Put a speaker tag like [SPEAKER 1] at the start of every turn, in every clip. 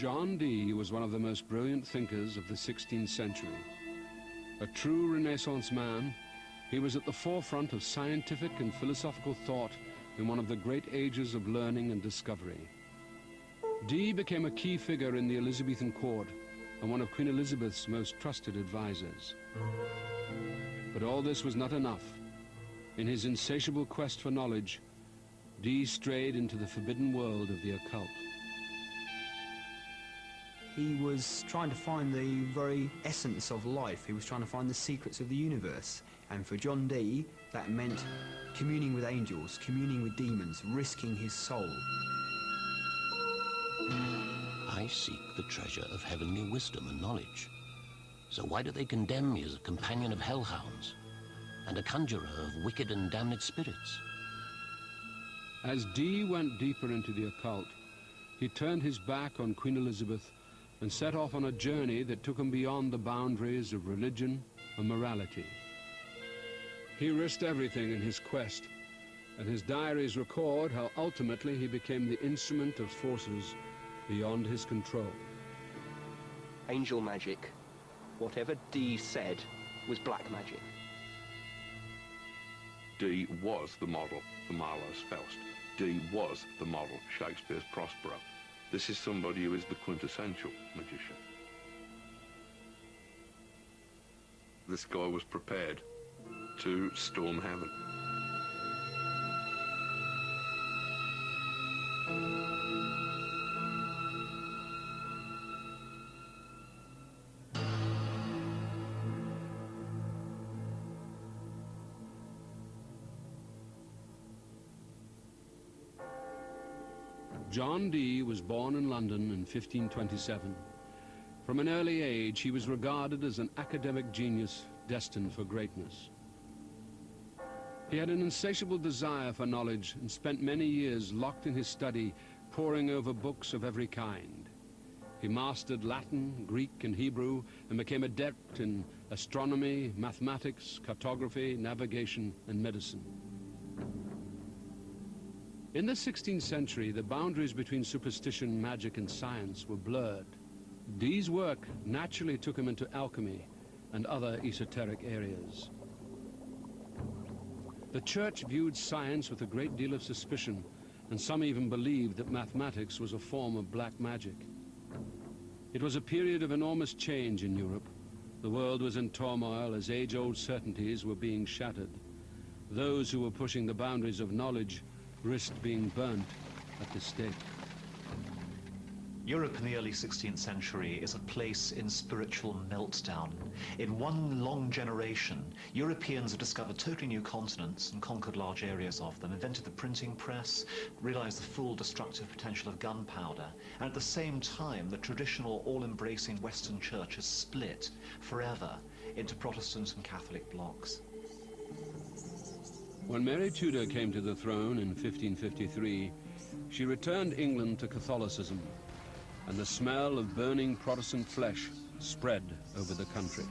[SPEAKER 1] John Dee was one of the most brilliant thinkers of the 16th century. A true Renaissance man, he was at the forefront of scientific and philosophical thought in one of the great ages of learning and discovery. Dee became a key figure in the Elizabethan court and one of Queen Elizabeth's most trusted advisors. But all this was not enough. In his insatiable quest for knowledge, Dee strayed into the forbidden world of the occult.
[SPEAKER 2] He was trying to find the very essence of life. He was trying to find the secrets of the universe. And for John Dee, that meant communing with angels, communing with demons, risking his soul.
[SPEAKER 3] I seek the treasure of heavenly wisdom and knowledge. So why do they condemn me as a companion of hellhounds and a conjurer of wicked and damned spirits?
[SPEAKER 1] As Dee went deeper into the occult, he turned his back on Queen Elizabeth and set off on a journey that took him beyond the boundaries of religion and morality. He risked everything in his quest, and his diaries record how ultimately he became the instrument of forces beyond his control.
[SPEAKER 4] Angel magic, whatever Dee said, was black magic.
[SPEAKER 5] Dee was the model for Marlowe's Faust. Dee was the model Shakespeare's Prospero. This is somebody who is the quintessential magician. This guy was prepared to storm heaven.
[SPEAKER 1] John Dee was born in London in 1527. From an early age, he was regarded as an academic genius destined for greatness. He had an insatiable desire for knowledge and spent many years locked in his study, poring over books of every kind. He mastered Latin, Greek, and Hebrew, and became adept in astronomy, mathematics, cartography, navigation, and medicine. In the 16th century, the boundaries between superstition, magic, and science were blurred. Dee's work naturally took him into alchemy and other esoteric areas. The church viewed science with a great deal of suspicion, and some even believed that mathematics was a form of black magic. It was a period of enormous change in Europe. The world was in turmoil as age-old certainties were being shattered. Those who were pushing the boundaries of knowledge risked being burnt at the stake.
[SPEAKER 6] Europe in the early 16th century is a place in spiritual meltdown. In one long generation, Europeans have discovered totally new continents and conquered large areas of them, invented the printing press, realized the full destructive potential of gunpowder, and at the same time, the traditional all-embracing Western church has split forever into Protestant and Catholic blocs.
[SPEAKER 1] When Mary Tudor came to the throne in 1553, she returned England to Catholicism, and the smell of burning Protestant flesh spread over the country.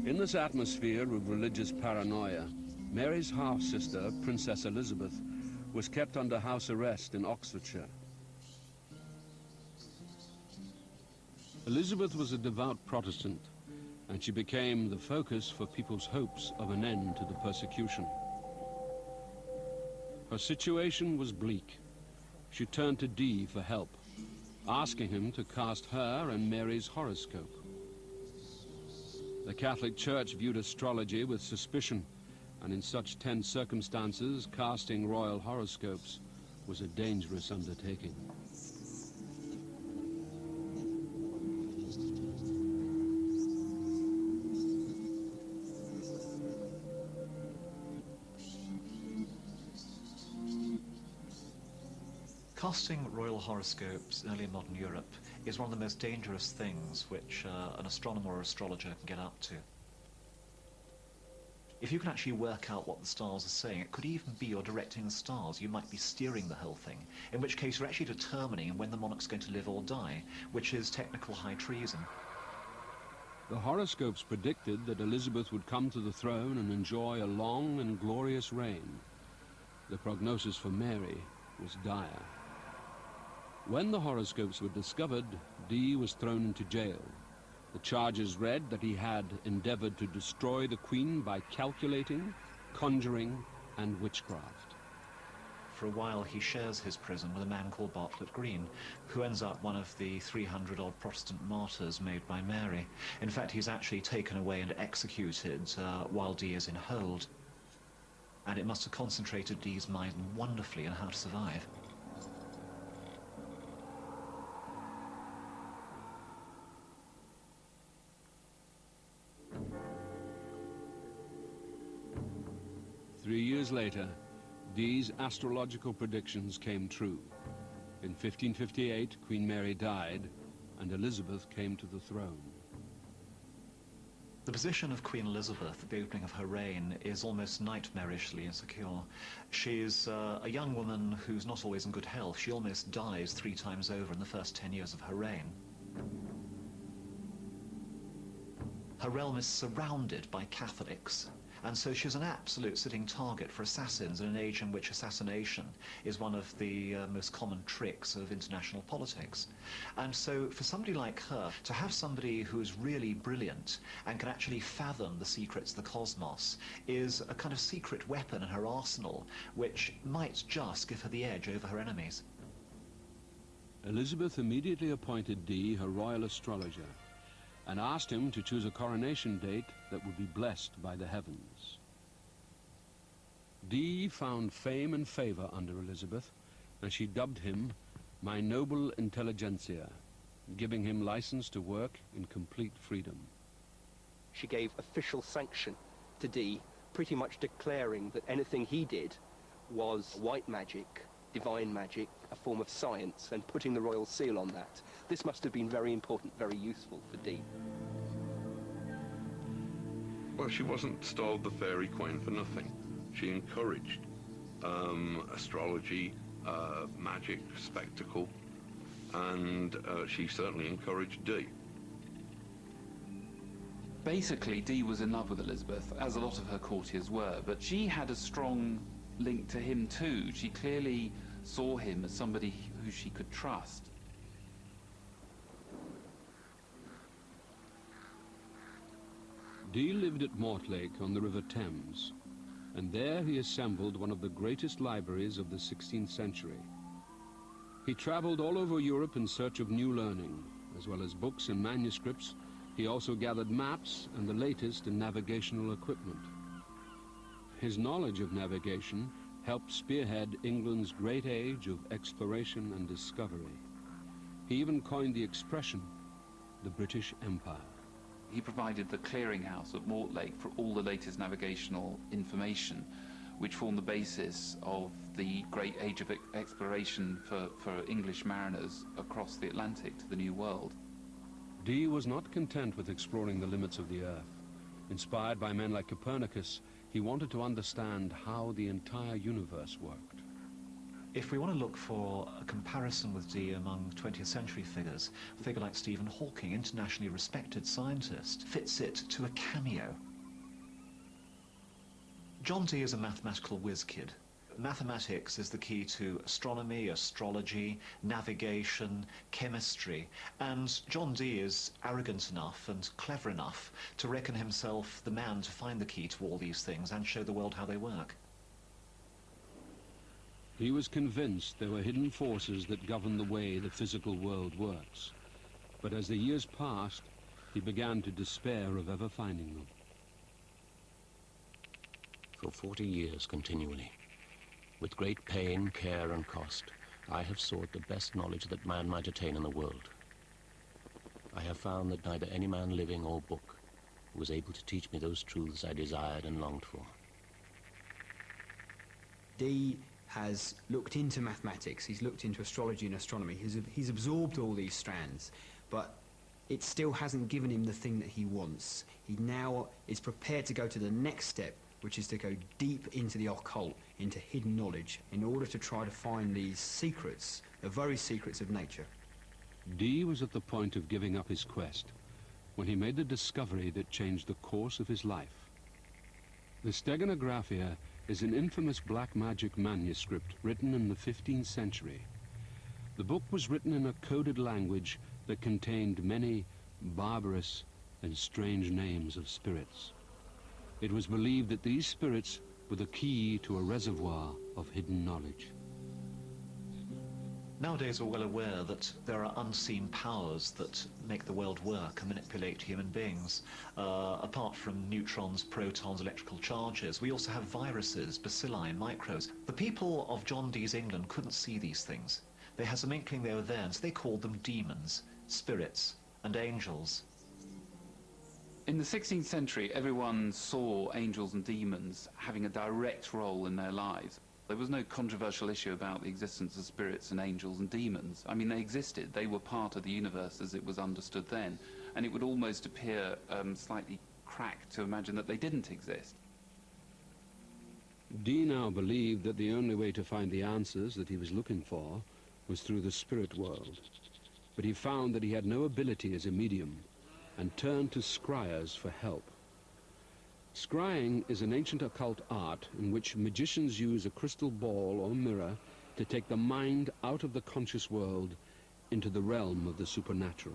[SPEAKER 1] In this atmosphere of religious paranoia, Mary's half-sister, Princess Elizabeth, was kept under house arrest in Oxfordshire. Elizabeth was a devout Protestant, and she became the focus for people's hopes of an end to the persecution. Her situation was bleak. She turned to Dee for help, asking him to cast her and Mary's horoscope. The Catholic Church viewed astrology with suspicion, and in such tense circumstances, casting royal horoscopes was a dangerous undertaking.
[SPEAKER 6] Casting royal horoscopes in early modern Europe is one of the most dangerous things which an astronomer or astrologer can get up to. If you can actually work out what the stars are saying, it could even be you're directing the stars. You might be steering the whole thing, in which case you're actually determining when the monarch's going to live or die, which is technical high treason.
[SPEAKER 1] The horoscopes predicted that Elizabeth would come to the throne and enjoy a long and glorious reign. The prognosis for Mary was dire. When the horoscopes were discovered, Dee was thrown into jail. The charges read that he had endeavored to destroy the Queen by calculating, conjuring, and witchcraft.
[SPEAKER 6] For a while, he shares his prison with a man called Bartlett Green, who ends up one of the 300-odd Protestant martyrs made by Mary. In fact, he's actually taken away and executed while Dee is in hold. And it must have concentrated Dee's mind wonderfully on how to survive.
[SPEAKER 1] Three years later, Dee's astrological predictions came true. In 1558, Queen Mary died, and Elizabeth came to the throne.
[SPEAKER 6] The position of Queen Elizabeth at the opening of her reign is almost nightmarishly insecure. She's a young woman who's not always in good health. She almost dies 3 times over in the first 10 years of her reign. Her realm is surrounded by Catholics, and so she's an absolute sitting target for assassins in an age in which assassination is one of the most common tricks of international politics. And so for somebody like her, to have somebody who's really brilliant and can actually fathom the secrets of the cosmos is a kind of secret weapon in her arsenal, which might just give her the edge over her enemies.
[SPEAKER 1] Elizabeth immediately appointed Dee her royal astrologer, and asked him to choose a coronation date that would be blessed by the heavens. Dee found fame and favor under Elizabeth, and she dubbed him my noble intelligentsia, giving him license to work in complete freedom.
[SPEAKER 4] She gave official sanction to Dee, pretty much declaring that anything he did was white magic, divine magic, a form of science, and putting the royal seal on that. This must have been very important, very useful for Dee.
[SPEAKER 5] Well, she wasn't styled the fairy queen for nothing. She encouraged astrology, magic, spectacle, and she certainly encouraged Dee.
[SPEAKER 7] Basically, Dee was in love with Elizabeth, as a lot of her courtiers were, but she had a strong link to him too. She clearly saw him as somebody who she could trust.
[SPEAKER 1] Dee lived at Mortlake on the River Thames, and there he assembled one of the greatest libraries of the 16th century. He traveled all over Europe in search of new learning, as well as books and manuscripts. He also gathered maps and the latest in navigational equipment. His knowledge of navigation helped spearhead England's great age of exploration and discovery. He even coined the expression, the British Empire.
[SPEAKER 7] He provided the clearinghouse at Mortlake for all the latest navigational information, which formed the basis of the great age of exploration for English mariners across the Atlantic to the New World.
[SPEAKER 1] Dee was not content with exploring the limits of the Earth. Inspired by men like Copernicus, he wanted to understand how the entire universe worked.
[SPEAKER 6] If we want to look for a comparison with Dee among 20th century figures, a figure like Stephen Hawking, internationally respected scientist, fits it to a cameo. John Dee is a mathematical whiz kid. Mathematics is the key to astronomy, astrology, navigation, chemistry, and John Dee is arrogant enough and clever enough to reckon himself the man to find the key to all these things and show the world how they work.
[SPEAKER 1] He was convinced there were hidden forces that govern the way the physical world works. But as the years passed, he began to despair of ever finding them.
[SPEAKER 3] For 40 years continually, with great pain, care, and cost, I have sought the best knowledge that man might attain in the world. I have found that neither any man living or book was able to teach me those truths I desired and longed for.
[SPEAKER 2] Dee has looked into mathematics, he's looked into astrology and astronomy, he's absorbed all these strands, but it still hasn't given him the thing that he wants. He now is prepared to go to the next step, which is to go deep into the occult, into hidden knowledge, in order to try to find these secrets, the very secrets of nature.
[SPEAKER 1] Dee was at the point of giving up his quest when he made the discovery that changed the course of his life. The Steganographia is an infamous black magic manuscript written in the 15th century. The book was written in a coded language that contained many barbarous and strange names of spirits. It was believed that these spirits were the key to a reservoir of hidden knowledge.
[SPEAKER 6] Nowadays we're well aware that there are unseen powers that make the world work and manipulate human beings. Apart from neutrons, protons, electrical charges, we also have viruses, bacilli, and microbes. The people of John Dee's England couldn't see these things. They had some inkling they were there, and so they called them demons, spirits, and angels.
[SPEAKER 7] In the 16th century, everyone saw angels and demons having a direct role in their lives. There was no controversial issue about the existence of spirits and angels and demons. I mean, they existed. They were part of the universe as it was understood then. And it would almost appear slightly cracked to imagine that they didn't exist.
[SPEAKER 1] Dee now believed that the only way to find the answers that he was looking for was through the spirit world. But he found that he had no ability as a medium and turned to scryers for help. Scrying is an ancient occult art in which magicians use a crystal ball or mirror to take the mind out of the conscious world into the realm of the supernatural.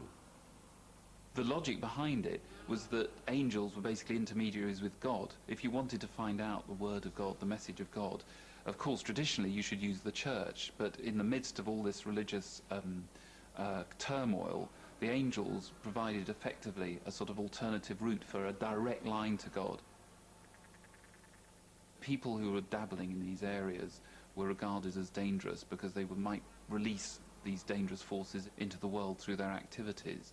[SPEAKER 7] The logic behind it was that angels were basically intermediaries with God. If you wanted to find out the word of God, the message of God, of course, traditionally you should use the church, but in the midst of all this religious turmoil, the angels provided effectively a sort of alternative route for a direct line to God. People who were dabbling in these areas were regarded as dangerous because they might release these dangerous forces into the world through their activities.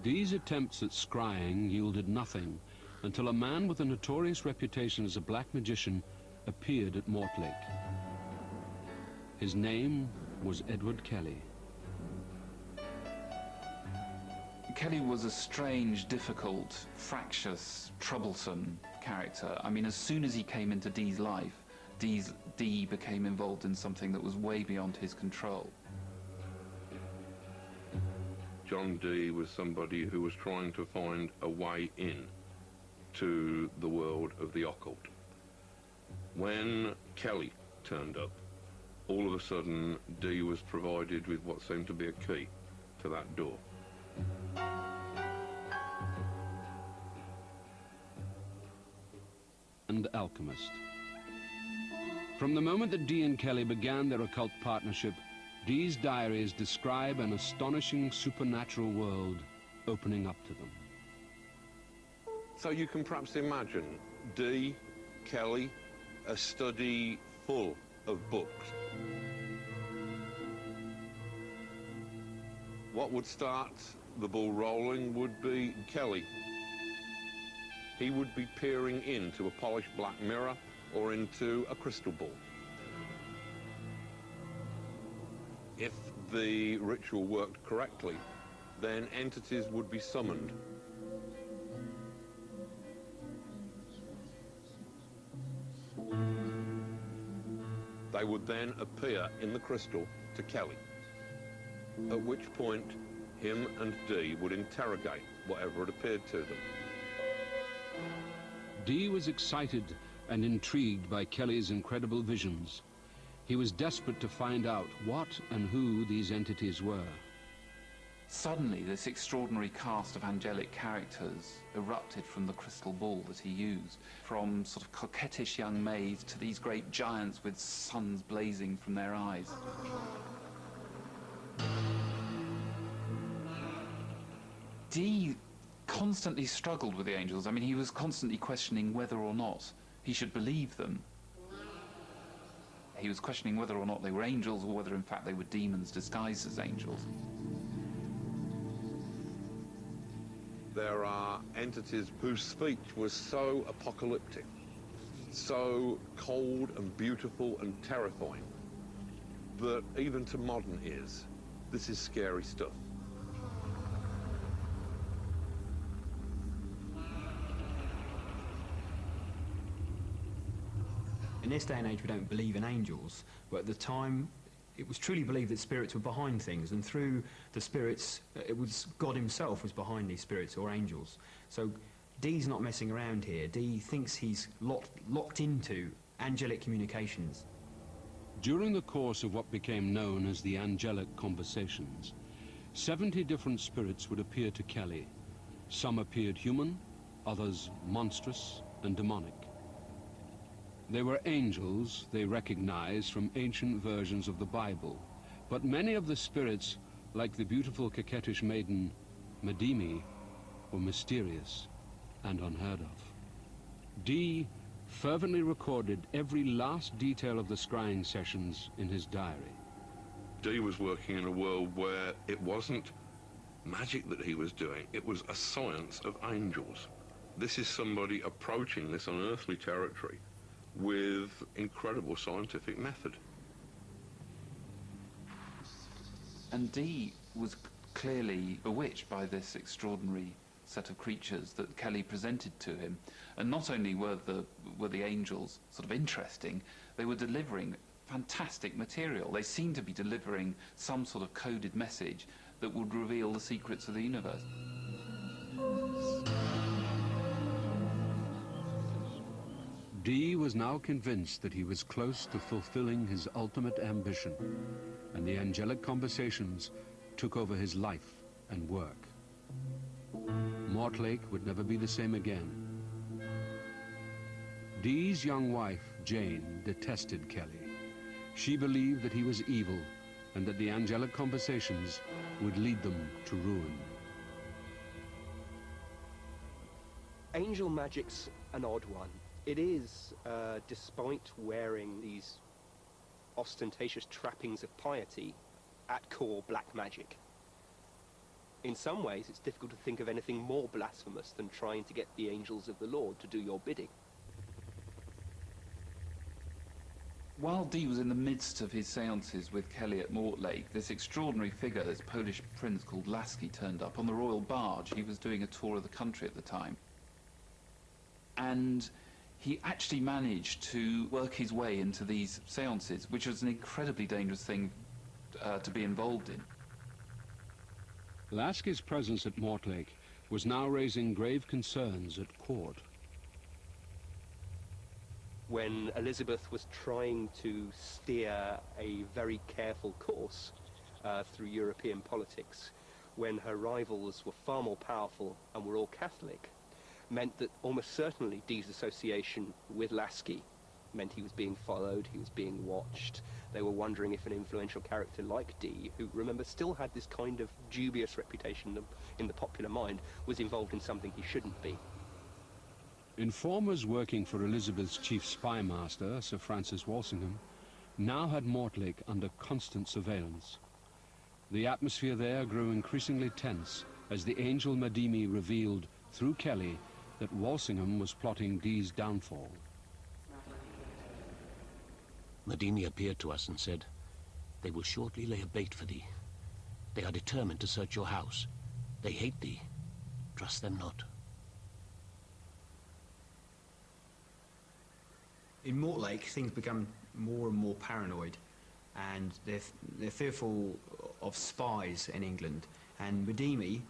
[SPEAKER 1] Dee's attempts at scrying yielded nothing until a man with a notorious reputation as a black magician appeared at Mortlake. His name was Edward Kelly.
[SPEAKER 7] Kelly was a strange, difficult, fractious, troublesome character. I mean, as soon as he came into Dee's life, Dee became involved in something that was way beyond his control.
[SPEAKER 5] John Dee was somebody who was trying to find a way in to the world of the occult. When Kelly turned up, all of a sudden Dee was provided with what seemed to be a key to that door.
[SPEAKER 1] And alchemist. From the moment that Dee and Kelly began their occult partnership, Dee's diaries describe an astonishing supernatural world opening up to them.
[SPEAKER 5] So you can perhaps imagine Dee, Kelly, a study full of books. What would start the ball rolling would be Kelly. He would be peering into a polished black mirror or into a crystal ball. If the ritual worked correctly, then entities would be summoned. They would then appear in the crystal to Kelly, at which point him and Dee would interrogate whatever had appeared to them.
[SPEAKER 1] Dee was excited and intrigued by Kelly's incredible visions. He was desperate to find out what and who these entities were.
[SPEAKER 7] Suddenly, this extraordinary cast of angelic characters erupted from the crystal ball that he used, from sort of coquettish young maids to these great giants with suns blazing from their eyes. Dee constantly struggled with the angels. I mean, he was constantly questioning whether or not he should believe them. He was questioning whether or not they were angels or whether in fact they were demons disguised as angels.
[SPEAKER 5] There are entities whose speech was so apocalyptic, so cold and beautiful and terrifying, that even to modern ears, this is scary stuff.
[SPEAKER 2] In this day and age, we don't believe in angels, but at the time, it was truly believed that spirits were behind things, and through the spirits, it was God himself was behind these spirits or angels. So Dee's not messing around here. Dee thinks he's locked into angelic communications.
[SPEAKER 1] During the course of what became known as the angelic conversations, 70 different spirits would appear to Kelly. Some appeared human, others monstrous and demonic. They were angels they recognized from ancient versions of the Bible, but many of the spirits, like the beautiful coquettish maiden Madimi, were mysterious and unheard of. Dee fervently recorded every last detail of the scrying sessions in his diary.
[SPEAKER 5] Dee was working in a world where it wasn't magic that he was doing, it was a science of angels. This is somebody approaching this unearthly territory with incredible scientific method.
[SPEAKER 7] And Dee was clearly bewitched by this extraordinary set of creatures that Kelly presented to him. And not only were the angels sort of interesting, they were delivering fantastic material. They seemed to be delivering some sort of coded message that would reveal the secrets of the universe.
[SPEAKER 1] Dee was now convinced that he was close to fulfilling his ultimate ambition, and the angelic conversations took over his life and work. Mortlake would never be the same again. Dee's young wife, Jane, detested Kelly. She believed that he was evil and that the angelic conversations would lead them to ruin.
[SPEAKER 4] Angel magic's an odd one. It is, despite wearing these ostentatious trappings of piety, at core black magic. In some ways, it's difficult to think of anything more blasphemous than trying to get the angels of the Lord to do your bidding.
[SPEAKER 7] While Dee was in the midst of his seances with Kelly at Mortlake, this extraordinary figure, this Polish prince called Lasky, turned up on the royal barge. He was doing a tour of the country at the time. And he actually managed to work his way into these seances, which was an incredibly dangerous thing to be involved in.
[SPEAKER 1] Lasky's presence at Mortlake was now raising grave concerns at court.
[SPEAKER 4] When Elizabeth was trying to steer a very careful course through European politics, when her rivals were far more powerful and were all Catholic, meant that almost certainly Dee's association with Lasky meant he was being followed, he was being watched. They were wondering if an influential character like Dee, who, remember, still had this kind of dubious reputation in the popular mind, was involved in something he shouldn't be.
[SPEAKER 1] Informers working for Elizabeth's chief spy master, Sir Francis Walsingham, now had Mortlake under constant surveillance. The atmosphere there grew increasingly tense as the angel Madimi revealed, through Kelly, that Walsingham was plotting Dee's downfall.
[SPEAKER 3] Madimi appeared to us and said, "They will shortly lay a bait for thee. They are determined to search your house. They hate thee. Trust them not."
[SPEAKER 2] In Mortlake, things become more and more paranoid, and they're fearful of spies in England. And Madimi,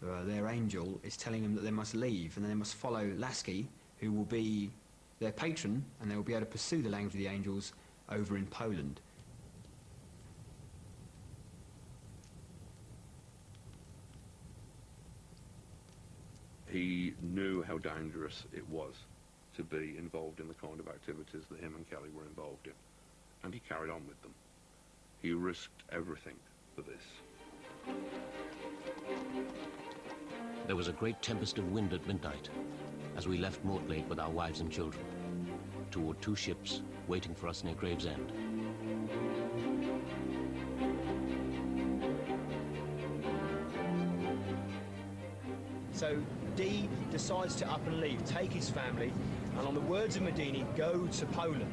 [SPEAKER 2] their angel, is telling them that they must leave, and then they must follow Lasky, who will be their patron, and they will be able to pursue the language of the angels over in Poland.
[SPEAKER 5] He knew how dangerous it was to be involved in the kind of activities that him and Kelly were involved in, and he carried on with them. He risked everything for this.
[SPEAKER 3] There was a great tempest of wind at midnight as we left Mortlake with our wives and children toward 2 ships waiting for us near Gravesend.
[SPEAKER 2] So Dee decides to up and leave, take his family, and on the words of Madini, go to Poland.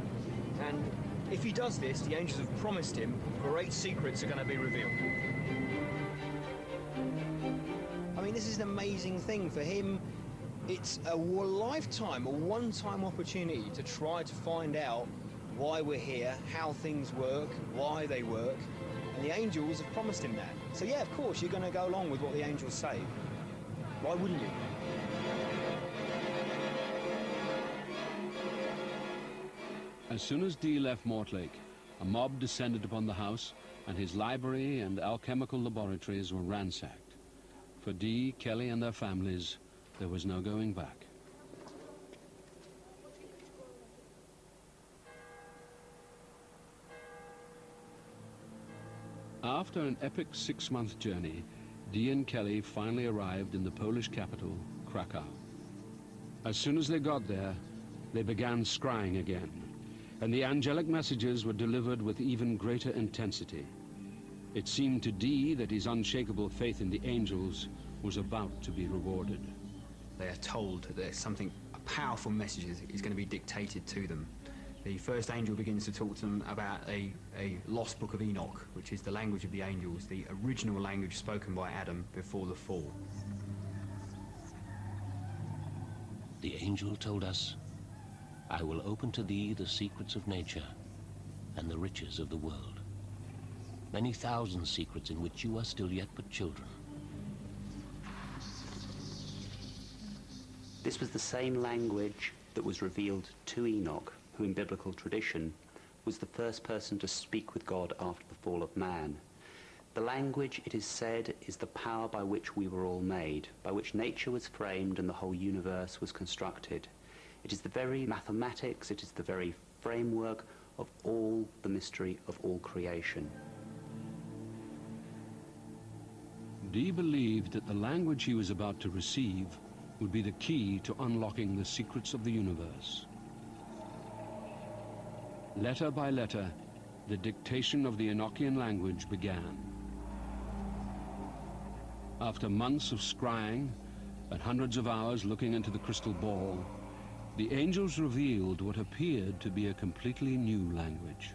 [SPEAKER 2] And if he does this, the angels have promised him great secrets are going to be revealed. I mean, this is an amazing thing for him. It's a lifetime, a one-time opportunity to try to find out why we're here, how things work, why they work, and the angels have promised him that. So yeah, of course, you're going to go along with what the angels say. Why wouldn't you?
[SPEAKER 1] As soon as Dee left Mortlake, a mob descended upon the house, and his library and alchemical laboratories were ransacked. For Dee, Kelly, and their families, there was no going back. After an epic 6-month journey, Dee and Kelly finally arrived in the Polish capital, Krakow. As soon as they got there, they began scrying again, and the angelic messages were delivered with even greater intensity. It seemed to Dee that his unshakable faith in the angels was about to be rewarded.
[SPEAKER 2] They are told that there's something, a powerful message is going to be dictated to them. The first angel begins to talk to them about a lost book of Enoch, which is the language of the angels, the original language spoken by Adam before the fall.
[SPEAKER 3] The angel told us, "I will open to thee the secrets of nature and the riches of the world. Many thousand secrets in which you are still yet but children."
[SPEAKER 8] This was the same language that was revealed to Enoch, who in biblical tradition was the first person to speak with God after the fall of man. The language, it is said, is the power by which we were all made, by which nature was framed and the whole universe was constructed. It is the very mathematics, it is the very framework of all the mystery of all creation.
[SPEAKER 1] Dee believed that the language he was about to receive would be the key to unlocking the secrets of the universe. Letter by letter, the dictation of the Enochian language began. After months of scrying and hundreds of hours looking into the crystal ball, the angels revealed what appeared to be a completely new language.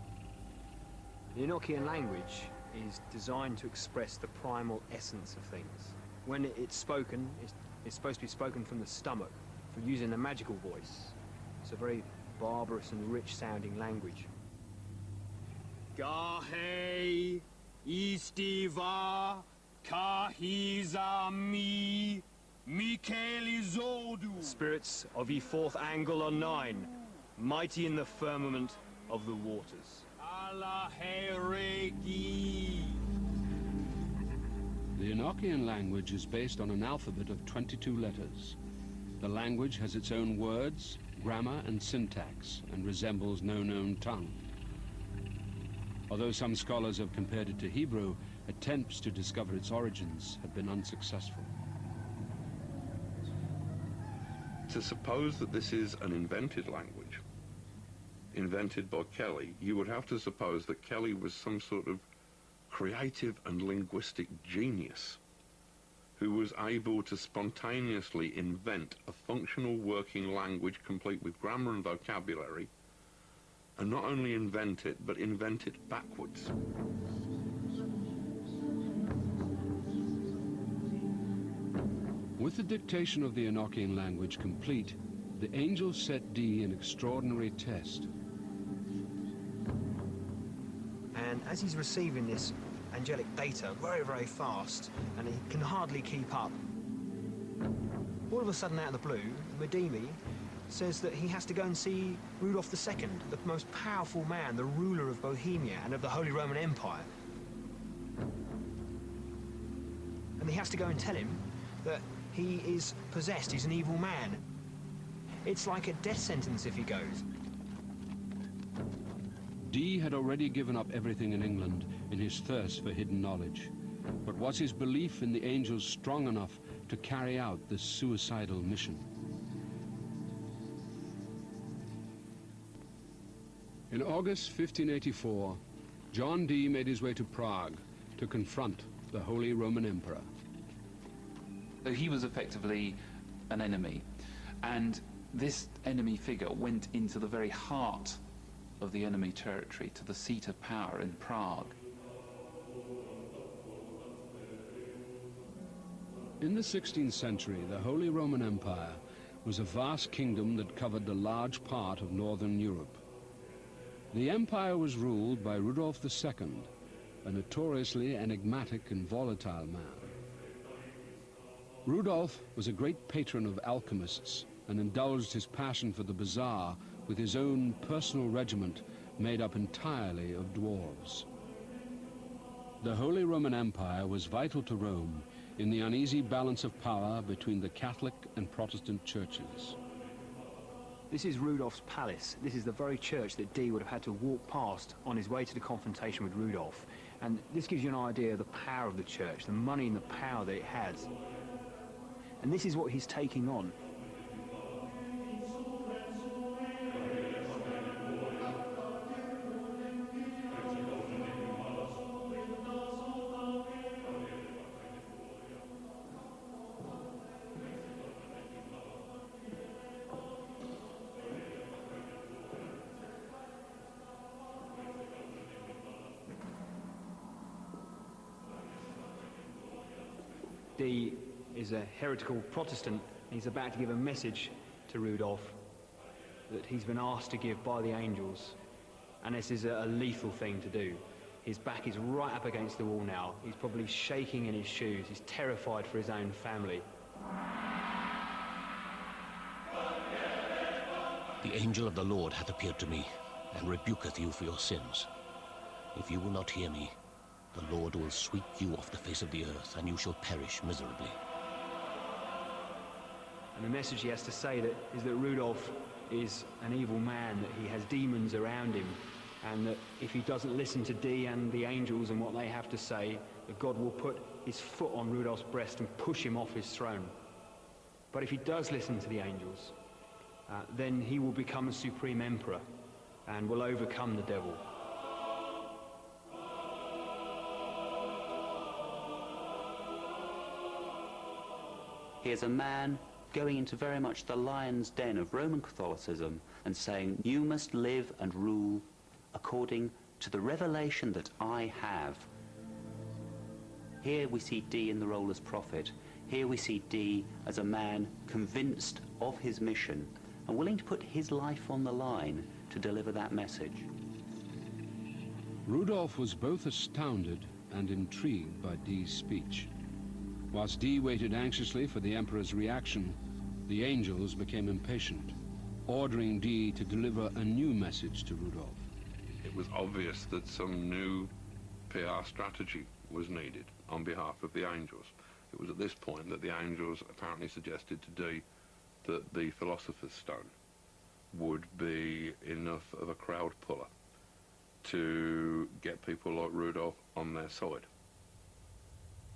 [SPEAKER 2] The Enochian language is designed to express the primal essence of things. When it's spoken, it's supposed to be spoken from the stomach, for using a magical voice. It's a very barbarous and rich-sounding language. Gahe istiva kahizami mikelizodu. Spirits of ye fourth angle are 9, mighty in the firmament of the waters. Alaheregi.
[SPEAKER 1] The Enochian language is based on an alphabet of 22 letters. The language has its own words, grammar and syntax, and resembles no known tongue. Although some scholars have compared it to Hebrew, attempts to discover its origins have been unsuccessful.
[SPEAKER 5] To suppose that this is an invented language, invented by Kelly, you would have to suppose that Kelly was some sort of creative and linguistic genius who was able to spontaneously invent a functional working language complete with grammar and vocabulary, and not only invent it, but invent it backwards.
[SPEAKER 1] With the dictation of the Enochian language complete, the angels set Dee an extraordinary test.
[SPEAKER 2] And as he's receiving this angelic data very, very fast, and he can hardly keep up, all of a sudden, out of the blue, Medimi says that he has to go and see Rudolf II, the most powerful man, the ruler of Bohemia and of the Holy Roman Empire. And he has to go and tell him that he is possessed, he's an evil man. It's like a death sentence if he goes.
[SPEAKER 1] Dee had already given up everything in England in his thirst for hidden knowledge. But was his belief in the angels strong enough to carry out this suicidal mission? In August 1584, John Dee made his way to Prague to confront the Holy Roman Emperor.
[SPEAKER 7] So he was effectively an enemy, and this enemy figure went into the very heart of the enemy territory, to the seat of power in Prague.
[SPEAKER 1] In the 16th century, the Holy Roman Empire was a vast kingdom that covered a large part of northern Europe. The empire was ruled by Rudolf II, a notoriously enigmatic and volatile man. Rudolf was a great patron of alchemists and indulged his passion for the bizarre with his own personal regiment made up entirely of dwarves. The Holy Roman Empire was vital to Rome in the uneasy balance of power between the Catholic and Protestant churches.
[SPEAKER 2] This is Rudolph's palace. This is the very church that Dee would have had to walk past on his way to the confrontation with Rudolph. And this gives you an idea of the power of the church, the money and the power that it has. And this is what he's taking on. Dee is a heretical Protestant. He's about to give a message to Rudolph that he's been asked to give by the angels. And this is a lethal thing to do. His back is right up against the wall now. He's probably shaking in his shoes. He's terrified for his own family.
[SPEAKER 3] The angel of the Lord hath appeared to me, and rebuketh you for your sins. If you will not hear me, the Lord will sweep you off the face of the earth, and you shall perish miserably.
[SPEAKER 2] And the message he has to say is that Rudolph is an evil man, that he has demons around him, and that if he doesn't listen to Dee and the angels and what they have to say, that God will put his foot on Rudolph's breast and push him off his throne. But if he does listen to the angels, then he will become a supreme emperor and will overcome the devil.
[SPEAKER 8] Here's a man going into very much the lion's den of Roman Catholicism and saying, you must live and rule according to the revelation that I have. Here we see Dee in the role as prophet. Here we see Dee as a man convinced of his mission and willing to put his life on the line to deliver that message.
[SPEAKER 1] Rudolph was both astounded and intrigued by Dee's speech. Whilst Dee waited anxiously for the Emperor's reaction, the angels became impatient, ordering Dee to deliver a new message to Rudolph.
[SPEAKER 5] It was obvious that some new PR strategy was needed on behalf of the angels. It was at this point that the angels apparently suggested to Dee that the Philosopher's Stone would be enough of a crowd puller to get people like Rudolph on their side.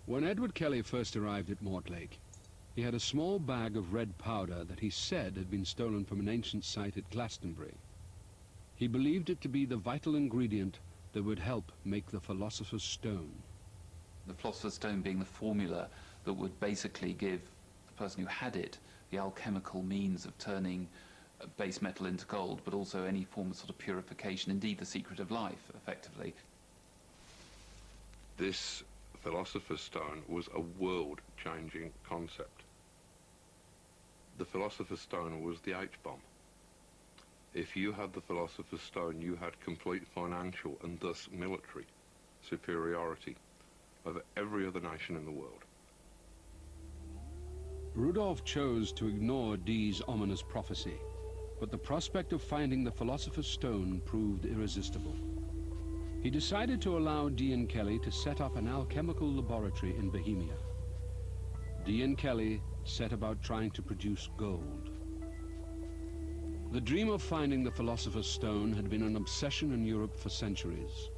[SPEAKER 1] When Edward Kelly first arrived at Mortlake, he had a small bag of red powder that he said had been stolen from an ancient site at Glastonbury. He believed it to be the vital ingredient that would help make the Philosopher's Stone.
[SPEAKER 7] The Philosopher's Stone being the formula that would basically give the person who had it the alchemical means of turning base metal into gold, but also any form of sort of purification, indeed the secret of life, effectively.
[SPEAKER 5] This Philosopher's Stone was a world-changing concept. The Philosopher's Stone was the H-bomb. If you had the Philosopher's Stone, you had complete financial and thus military superiority over every other nation in the world.
[SPEAKER 1] Rudolph chose to ignore Dee's ominous prophecy, but the prospect of finding the Philosopher's Stone proved irresistible. He decided to allow Dee and Kelly to set up an alchemical laboratory in Bohemia. Dee and Kelly set about trying to produce gold. The dream of finding the Philosopher's Stone had been an obsession in Europe for centuries.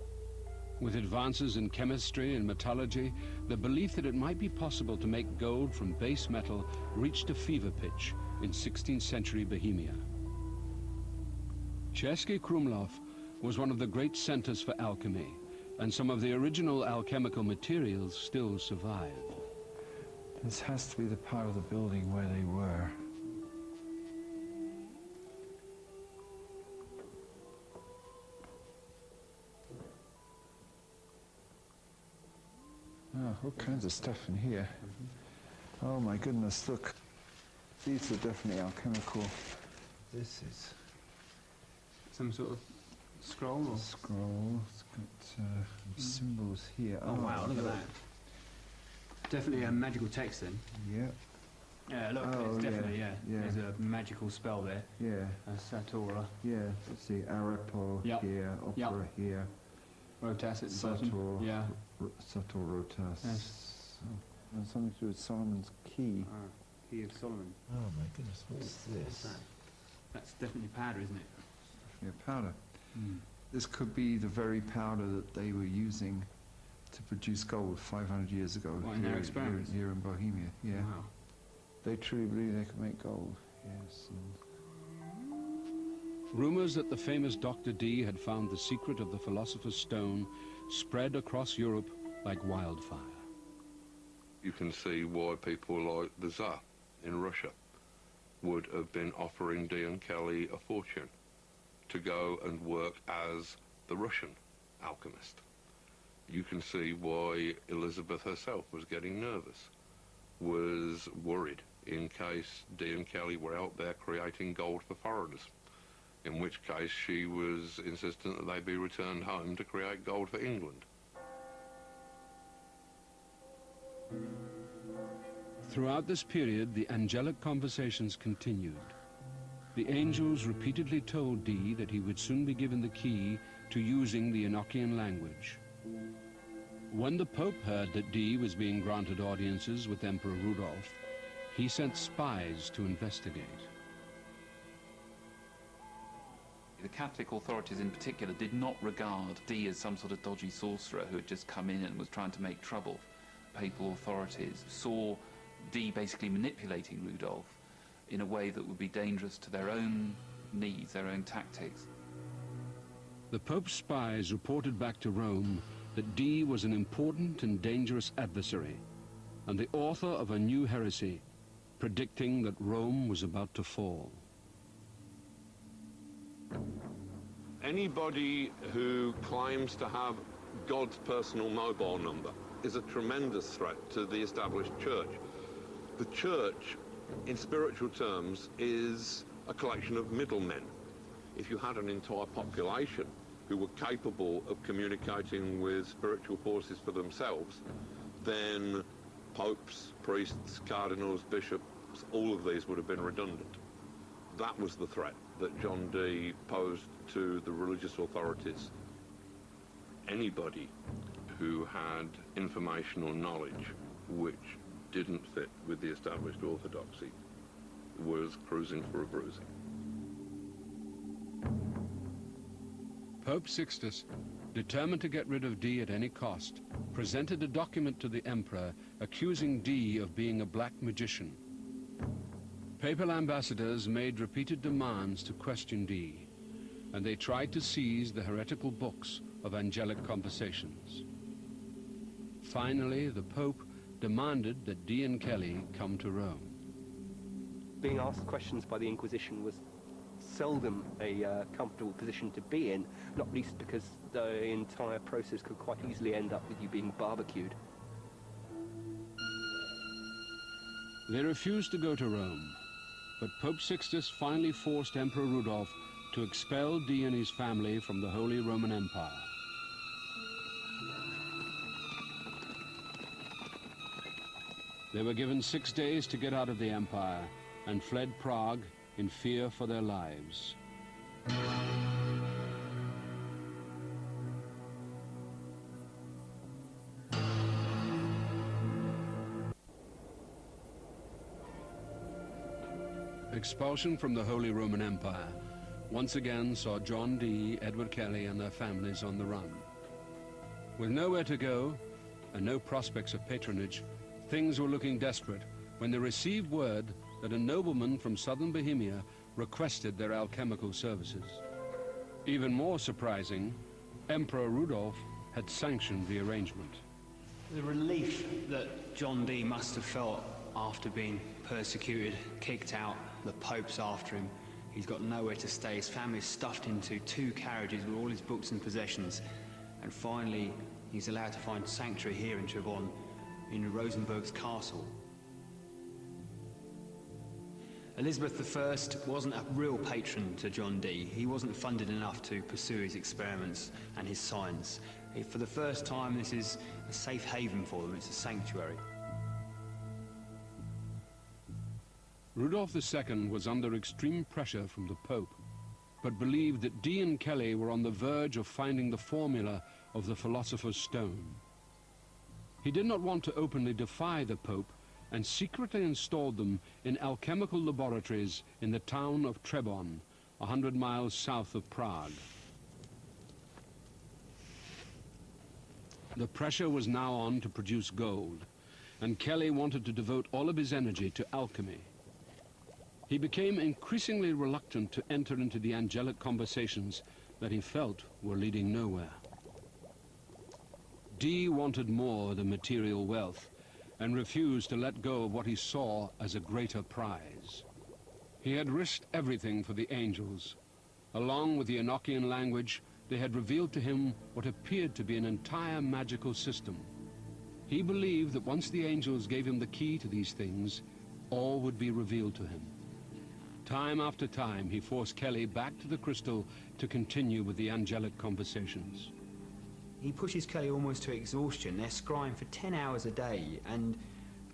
[SPEAKER 1] With advances in chemistry and metallurgy, the belief that it might be possible to make gold from base metal reached a fever pitch in 16th century Bohemia. Český Krumlov was one of the great centers for alchemy, and some of the original alchemical materials still survive.
[SPEAKER 9] This has to be the part of the building where they were. Oh, all kinds of stuff in here. Oh my goodness, look. These are definitely alchemical. This is
[SPEAKER 2] Some sort of scroll? Or?
[SPEAKER 9] scroll. It's got symbols here.
[SPEAKER 2] Oh wow, look at that. Definitely a magical text then.
[SPEAKER 9] Yeah.
[SPEAKER 2] Yeah, look,
[SPEAKER 9] Oh,
[SPEAKER 2] it's definitely,
[SPEAKER 9] yeah.
[SPEAKER 2] There's a magical spell there.
[SPEAKER 9] Yeah.
[SPEAKER 2] Satora.
[SPEAKER 9] Yeah, let's see, Arepo
[SPEAKER 2] Yep.
[SPEAKER 9] here, Opera
[SPEAKER 2] Yep.
[SPEAKER 9] here,
[SPEAKER 2] Rotas at the bottom.
[SPEAKER 9] Sator,
[SPEAKER 2] Yeah.
[SPEAKER 9] Sator Rotas.
[SPEAKER 2] Yes.
[SPEAKER 9] Oh, and something to do with Solomon's key.
[SPEAKER 2] Key of Solomon.
[SPEAKER 9] Oh my goodness, what's this?
[SPEAKER 2] That's definitely powder, isn't it?
[SPEAKER 9] Yeah, powder. This could be the very powder that they were using to produce gold 500 years ago.
[SPEAKER 2] What, in their experiments?
[SPEAKER 9] Here in Bohemia, yeah.
[SPEAKER 2] Wow.
[SPEAKER 9] They truly believe they could make gold, yes.
[SPEAKER 1] Rumors that the famous Dr. Dee had found the secret of the Philosopher's Stone spread across Europe like wildfire.
[SPEAKER 5] You can see why people like the Tsar in Russia would have been offering Dee and Kelly a fortune to go and work as the Russian alchemist. You can see why Elizabeth herself was getting nervous, was worried in case Dee and Kelly were out there creating gold for foreigners, in which case she was insistent that they be returned home to create gold for England.
[SPEAKER 1] Throughout this period, the angelic conversations continued. The angels repeatedly told Dee that he would soon be given the key to using the Enochian language. When the Pope heard that Dee was being granted audiences with Emperor Rudolf, he sent spies to investigate.
[SPEAKER 7] The Catholic authorities in particular did not regard Dee as some sort of dodgy sorcerer who had just come in and was trying to make trouble. Papal authorities saw Dee basically manipulating Rudolf in a way that would be dangerous to their own needs, their own tactics.
[SPEAKER 1] The Pope's spies reported back to Rome that Dee was an important and dangerous adversary and the author of a new heresy, predicting that Rome was about to fall.
[SPEAKER 5] Anybody who claims to have God's personal mobile number is a tremendous threat to the established church. The church, in spiritual terms, is a collection of middlemen. If you had an entire population who were capable of communicating with spiritual forces for themselves, then popes, priests, cardinals, bishops, all of these would have been redundant. That was the threat that John Dee posed to the religious authorities. Anybody who had information or knowledge which didn't fit with the established orthodoxy was cruising for a bruising.
[SPEAKER 1] Pope Sixtus, determined to get rid of Dee at any cost, presented a document to the emperor accusing Dee of being a black magician. Papal ambassadors made repeated demands to question Dee, and they tried to seize the heretical books of angelic conversations. Finally, the Pope demanded that Dee and Kelly come to Rome.
[SPEAKER 4] Being asked questions by the Inquisition was seldom a comfortable position to be in, not least because the entire process could quite easily end up with you being barbecued.
[SPEAKER 1] They refused to go to Rome, but Pope Sixtus finally forced Emperor Rudolf to expel Dee and his family from the Holy Roman Empire. They were given 6 days to get out of the empire and fled Prague in fear for their lives. Expulsion from the Holy Roman Empire once again saw John Dee, Edward Kelly and their families on the run. With nowhere to go and no prospects of patronage, things were looking desperate when they received word that a nobleman from southern Bohemia requested their alchemical services. Even more surprising, Emperor Rudolf had sanctioned the arrangement.
[SPEAKER 2] The relief that John Dee must have felt after being persecuted, kicked out, the Pope's after him, he's got nowhere to stay, his family's stuffed into 2 carriages with all his books and possessions, and finally he's allowed to find sanctuary here in Trebon, in Rosenberg's castle. Elizabeth I wasn't a real patron to John Dee. He wasn't funded enough to pursue his experiments and his science. For the first time, this is a safe haven for them. It's a sanctuary.
[SPEAKER 1] Rudolph II was under extreme pressure from the Pope, but believed that Dee and Kelly were on the verge of finding the formula of the Philosopher's Stone. He did not want to openly defy the Pope and secretly installed them in alchemical laboratories in the town of Trebon, 100 miles south of Prague. The pressure was now on to produce gold, and Kelly wanted to devote all of his energy to alchemy. He became increasingly reluctant to enter into the angelic conversations that he felt were leading nowhere. Dee wanted more than material wealth and refused to let go of what he saw as a greater prize. He had risked everything for the angels. Along with the Enochian language, they had revealed to him what appeared to be an entire magical system. He believed that once the angels gave him the key to these things, all would be revealed to him. Time after time, he forced Kelly back to the crystal to continue with the angelic conversations.
[SPEAKER 2] He pushes Kelly almost to exhaustion. They're scrying for 10 hours a day, and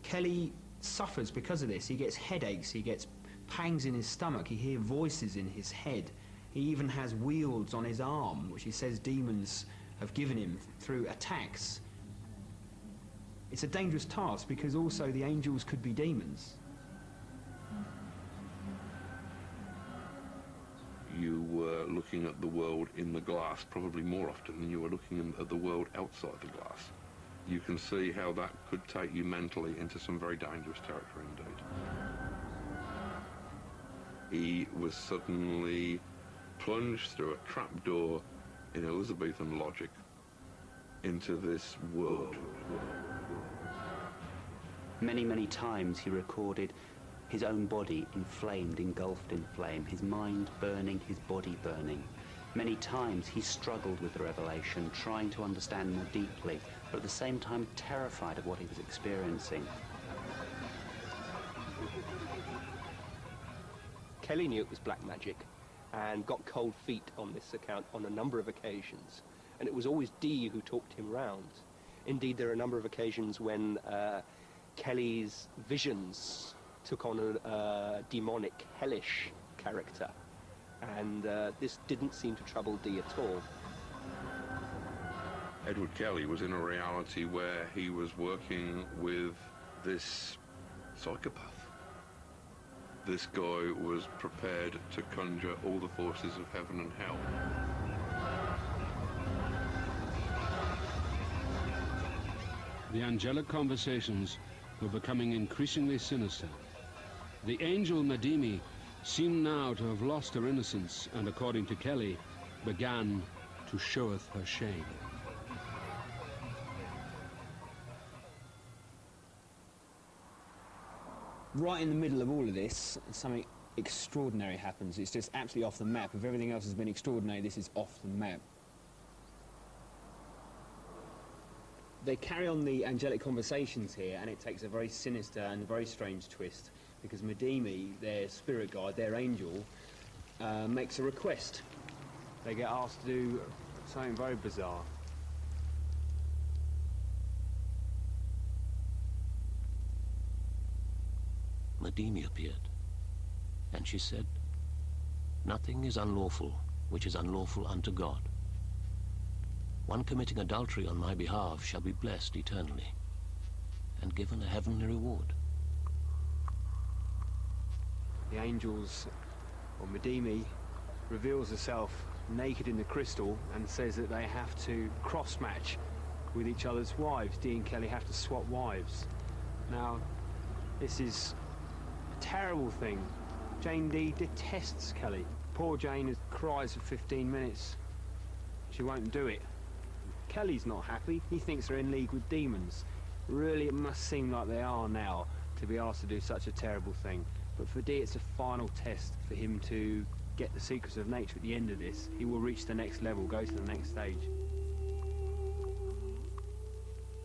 [SPEAKER 2] Kelly suffers because of this. He gets headaches, he gets pangs in his stomach, he hears voices in his head. He even has wheals on his arm, which he says demons have given him through attacks. It's a dangerous task because also the angels could be demons.
[SPEAKER 5] You were looking at the world in the glass probably more often than you were looking at the world outside the glass. You can see how that could take you mentally into some very dangerous territory indeed. He was suddenly plunged through a trapdoor in Elizabethan logic into this world.
[SPEAKER 8] Many, many times he recorded his own body inflamed, engulfed in flame, his mind burning, his body burning. Many times he struggled with the revelation, trying to understand more deeply, but at the same time terrified of what he was experiencing.
[SPEAKER 4] Kelly knew it was black magic and got cold feet on this account on a number of occasions. And it was always Dee who talked him round. Indeed, there are a number of occasions when Kelly's visions took on a demonic, hellish character. And this didn't seem to trouble Dee at all.
[SPEAKER 5] Edward Kelly was in a reality where he was working with this psychopath. This guy was prepared to conjure all the forces of heaven and hell.
[SPEAKER 1] The angelic conversations were becoming increasingly sinister. The angel Madimi seemed now to have lost her innocence and, according to Kelly, began to showeth her shame.
[SPEAKER 2] Right in the middle of all of this, something extraordinary happens. It's just absolutely off the map. If everything else has been extraordinary, this is off the map. They carry on the angelic conversations here, and it takes a very sinister and very strange twist, because Madimi, their spirit guide, their angel, makes a request. They get asked to do something very bizarre.
[SPEAKER 3] Madimi appeared, and she said, "Nothing is unlawful which is unlawful unto God. One committing adultery on my behalf shall be blessed eternally, and given a heavenly reward."
[SPEAKER 2] The angels, or Madimi, reveals herself naked in the crystal and says that they have to cross-match with each other's wives. Dee and Kelly have to swap wives. Now, this is a terrible thing. Jane Dee detests Kelly. Poor Jane cries for 15 minutes. She won't do it. Kelly's not happy. He thinks they're in league with demons. Really, it must seem like they are now to be asked to do such a terrible thing. But for Dee, it's a final test for him to get the secrets of nature at the end of this. He will reach the next level, go to the next stage.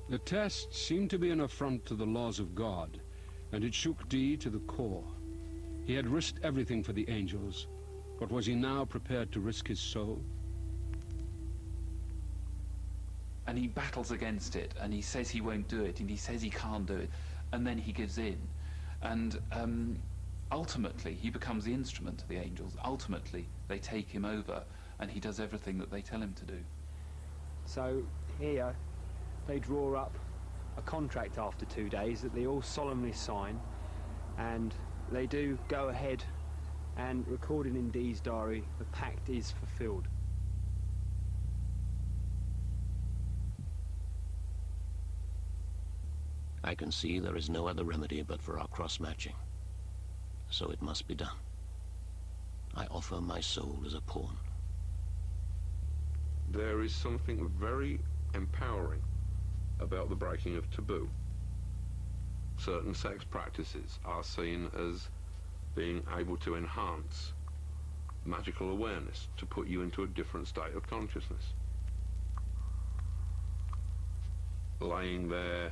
[SPEAKER 1] The test seemed to be an affront to the laws of God, and it shook Dee to the core. He had risked everything for the angels, but was he now prepared to risk his soul?
[SPEAKER 7] And he battles against it, and he says he won't do it, and he says he can't do it, and then he gives in. And ultimately he becomes the instrument of the angels. Ultimately they take him over and he does everything that they tell him to do.
[SPEAKER 2] So here they draw up a contract after 2 days that they all solemnly sign, and they do go ahead and recorded in Dee's diary, the pact is fulfilled.
[SPEAKER 3] I can see there is no other remedy but for our cross-matching. So it must be done. I offer my soul as a pawn.
[SPEAKER 5] There is something very empowering about the breaking of taboo. Certain sex practices are seen as being able to enhance magical awareness, to put you into a different state of consciousness. Laying there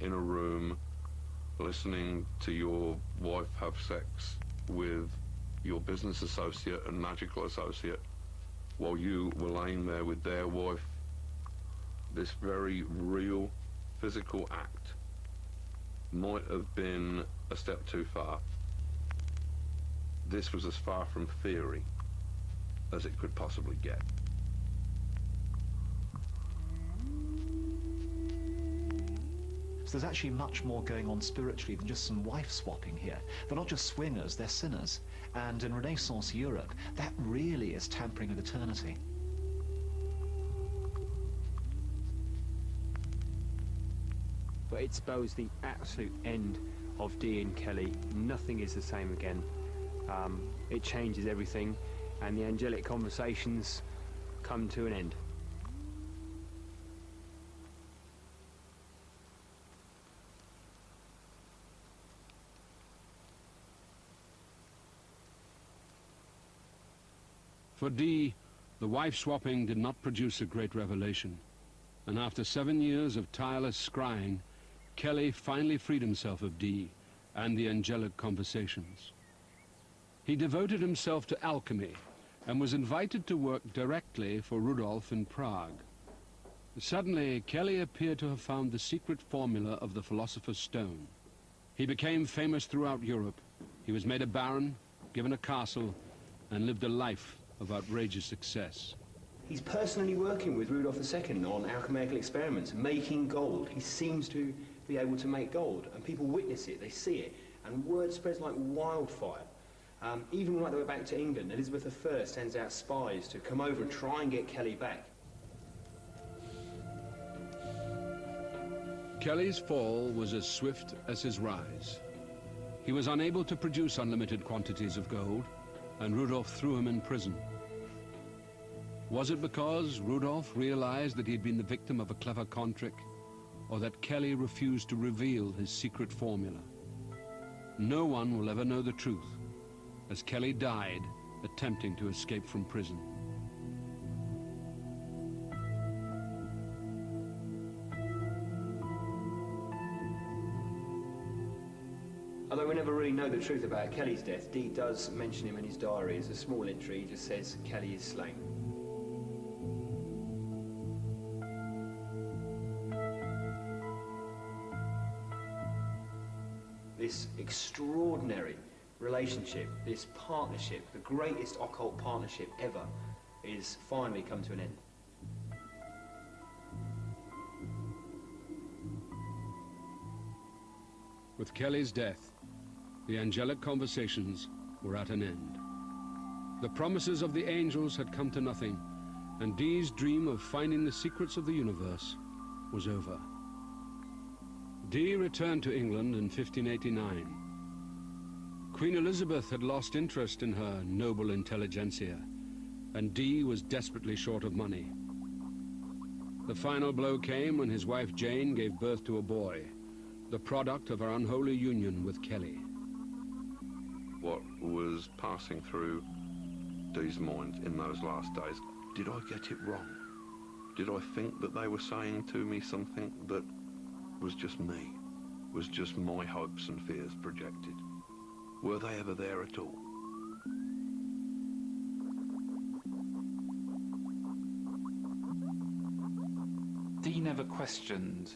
[SPEAKER 5] in a room, listening to your wife have sex with your business associate and magical associate while you were laying there with their wife, this very real physical act might have been a step too far. This was as far from theory as it could possibly get.
[SPEAKER 6] So there's actually much more going on spiritually than just some wife swapping here. They're not just swingers, they're sinners. And in Renaissance Europe, that really is tampering with eternity.
[SPEAKER 2] But it spells the absolute end of Dee and Kelly. Nothing is the same again. It changes everything, and the angelic conversations come to an end.
[SPEAKER 1] For Dee, the wife-swapping did not produce a great revelation, and after 7 years of tireless scrying, Kelly finally freed himself of Dee and the angelic conversations. He devoted himself to alchemy and was invited to work directly for Rudolf in Prague. Suddenly, Kelly appeared to have found the secret formula of the Philosopher's Stone. He became famous throughout Europe. He was made a baron, given a castle, and lived a life of outrageous success.
[SPEAKER 2] He's personally working with Rudolf II on alchemical experiments, making gold. He seems to be able to make gold, and people witness it, they see it, and word spreads like wildfire. Even right the way back to England, Elizabeth I sends out spies to come over and try and get Kelly back.
[SPEAKER 1] Kelly's fall was as swift as his rise. He was unable to produce unlimited quantities of gold, and Rudolf threw him in prison. Was it because Rudolf realized that he'd been the victim of a clever con trick, or that Kelly refused to reveal his secret formula? No one will ever know the truth, as Kelly died attempting to escape from prison.
[SPEAKER 2] Although we never really know the truth about Kelly's death, Dee does mention him in his diary as a small entry. He just says, Kelly is slain. This extraordinary relationship, this partnership, the greatest occult partnership ever, is finally come to an end.
[SPEAKER 1] With Kelly's death, the angelic conversations were at an end. The promises of the angels had come to nothing, and Dee's dream of finding the secrets of the universe was over. Dee returned to England in 1589. Queen Elizabeth had lost interest in her noble intelligentsia, and Dee was desperately short of money. The final blow came when his wife Jane gave birth to a boy, the product of her unholy union with Kelly.
[SPEAKER 5] What was passing through Dee's mind in those last days? Did I get it wrong? Did I think that they were saying to me something that was just me, was just my hopes and fears projected? Were they ever there at all?
[SPEAKER 7] Dee never questioned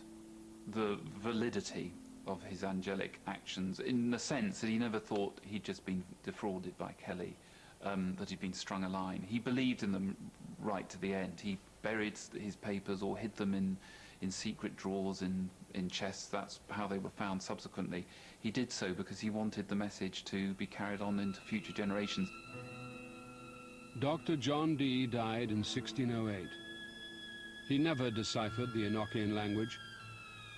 [SPEAKER 7] the validity of his angelic actions, in the sense that he never thought he'd just been defrauded by Kelly, that he'd been strung a line. He believed in them right to the end. He buried his papers or hid them in secret drawers in chests. That's how they were found subsequently. He did so because he wanted the message to be carried on into future generations.
[SPEAKER 1] Dr. John Dee died in 1608. He never deciphered the Enochian language,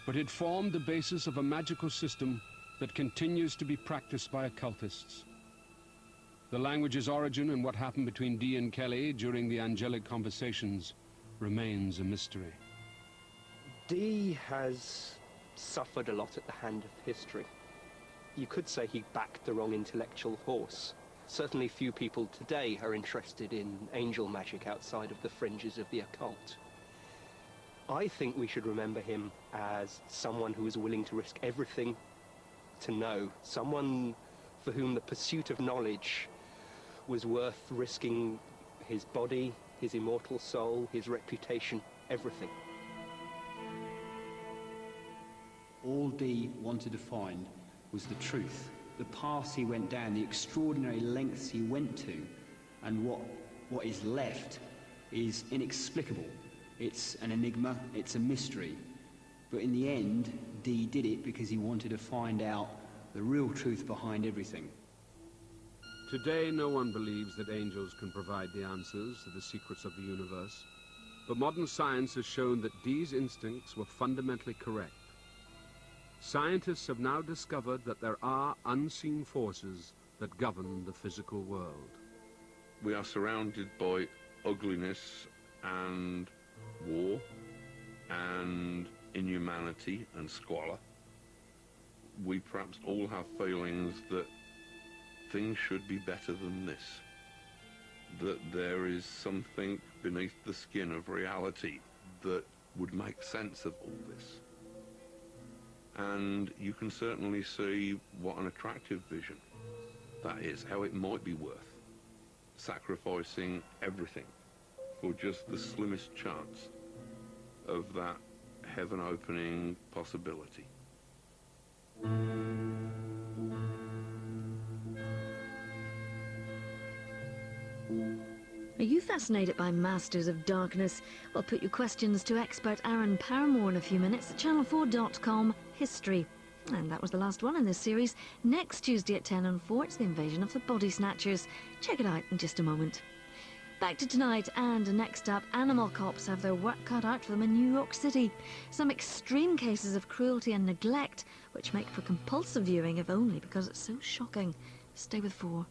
[SPEAKER 1] but it formed the basis of a magical system that continues to be practiced by occultists. The language's origin and what happened between Dee and Kelly during the angelic conversations remains a mystery.
[SPEAKER 4] Dee has suffered a lot at the hand of history. You could say he backed the wrong intellectual horse. Certainly few people today are interested in angel magic outside of the fringes of the occult. I think we should remember him as someone who was willing to risk everything to know, someone for whom the pursuit of knowledge was worth risking his body, his immortal soul, his reputation, everything.
[SPEAKER 2] All Dee wanted to find was the truth, the paths he went down, the extraordinary lengths he went to, and what is left is inexplicable. It's an enigma, it's a mystery. But in the end, Dee did it because he wanted to find out the real truth behind everything.
[SPEAKER 1] Today, no one believes that angels can provide the answers to the secrets of the universe. But modern science has shown that Dee's instincts were fundamentally correct. Scientists have now discovered that there are unseen forces that govern the physical world.
[SPEAKER 5] We are surrounded by ugliness and war and inhumanity and squalor. We perhaps all have feelings that things should be better than this, that there is something beneath the skin of reality that would make sense of all this. And you can certainly see what an attractive vision that is, how it might be worth sacrificing everything for just the slimmest chance of that heaven-opening possibility.
[SPEAKER 10] Are you fascinated by Masters of Darkness? Well, put your questions to expert Aaron Paramore in a few minutes at channel4.com History. And that was the last one in this series. Next Tuesday at 10 on 4, it's the invasion of the Body Snatchers. Check it out in just a moment. Back to tonight, and next up, animal cops have their work cut out for them in New York City. Some extreme cases of cruelty and neglect, which make for compulsive viewing if only because it's so shocking. Stay with 4.